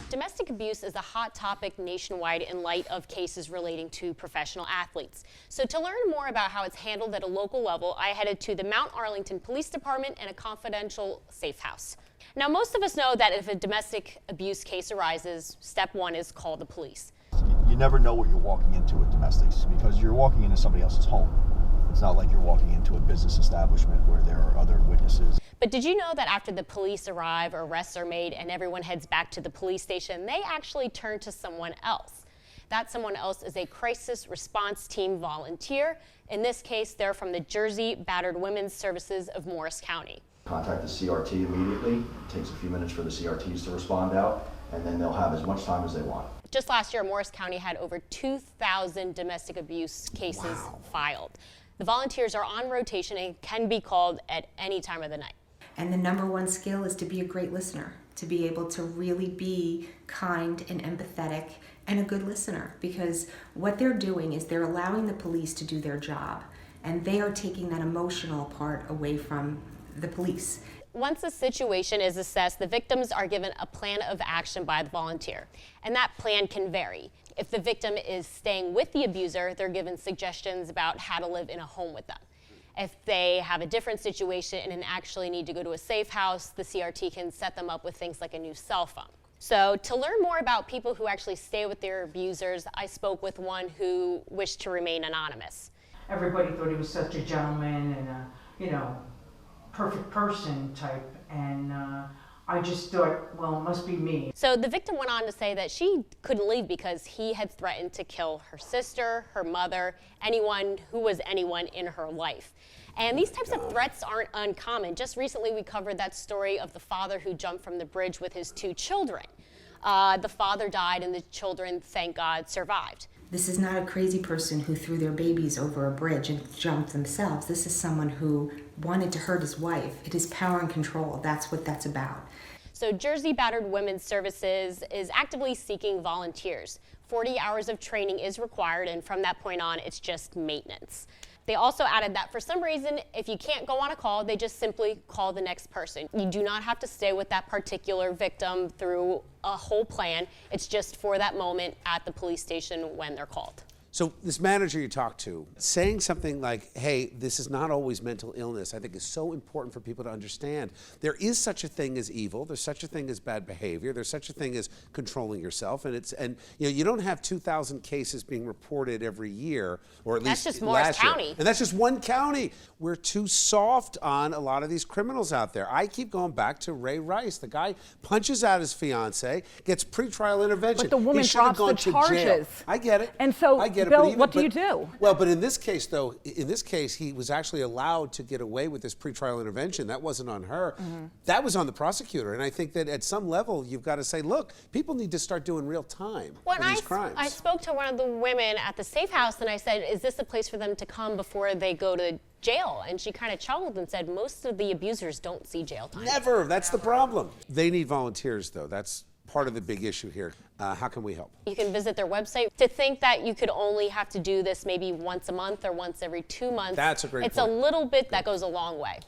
Domestic abuse is a hot topic nationwide in light of cases relating to professional athletes. So to learn more about how it's handled at a local level, I headed to the Mount Arlington Police Department and a confidential safe house. Now, most of us know that if a domestic abuse case arises, step one is call the police. You never know what you're walking into with domestics because you're walking into somebody else's home. It's not like you're walking into a business establishment where there are other witnesses. But did you know that after the police arrive, arrests are made, and everyone heads back to the police station, they actually turn to someone else? That someone else is a crisis response team volunteer. In this case, they're from the Jersey Battered Women's Services of Morris County. Contact the CRT immediately. It takes a few minutes for the CRTs to respond out, and then they'll have as much time as they want. Just last year, Morris County had over 2,000 domestic abuse cases filed. The volunteers are on rotation and can be called at any time of the night. And the number one skill is to be a great listener, to be able to really be kind and empathetic and a good listener, because what they're doing is they're allowing the police to do their job, and they are taking that emotional part away from the police. Once the situation is assessed, the victims are given a plan of action by the volunteer, and that plan can vary. If the victim is staying with the abuser, they're given suggestions about how to live in a home with them. If they have a different situation and actually need to go to a safe house, the CRT can set them up with things like a new cell phone. So to learn more about people who actually stay with their abusers, I spoke with one who wished to remain anonymous. Everybody thought he was such a gentleman and a, perfect person type, and I just thought, well, it must be me. So the victim went on to say that she couldn't leave because he had threatened to kill her sister, her mother, anyone who was anyone in her life. And these types of threats aren't uncommon. Just recently we covered that story of the father who jumped from the bridge with his 2 children. The father died and the children, thank God, survived. This is not a crazy person who threw their babies over a bridge and jumped themselves. This is someone who wanted to hurt his wife. It is power and control. That's what that's about. So Jersey Battered Women's Services is actively seeking volunteers. 40 hours of training is required, and from that point on, it's just maintenance. They also added that for some reason, if you can't go on a call, they just simply call the next person. You do not have to stay with that particular victim through a whole plan. It's just for that moment at the police station when they're called. So this manager you talk to, saying something like, hey, this is not always mental illness, I think is so important for people to understand. There is such a thing as evil, there's such a thing as bad behavior, there's such a thing as controlling yourself, and you don't have 2,000 cases being reported every year, or at least that's just Morris County. And that's just one county. We're too soft on a lot of these criminals out there. I keep going back to Ray Rice. The guy punches out his fiance, gets pretrial intervention. But the woman drops the charges. I get it. And so, I get it. Bill, what do you do? Well, but in this case, though, he was actually allowed to get away with this pretrial intervention. That wasn't on her. Mm-hmm. That was on the prosecutor. And I think that at some level, you've got to say, look, people need to start doing real time for these crimes. I spoke to one of the women at the safe house, and I said, is this a place for them to come before they go to jail? And she kind of chuckled and said, most of the abusers don't see jail time. Never. That's the problem. They need volunteers, though. That's part of the big issue here. How can we help? You can visit their website. To think that you could only have to do this maybe once a month or once every 2 months, that's a great it's point. a little bit that goes a long way.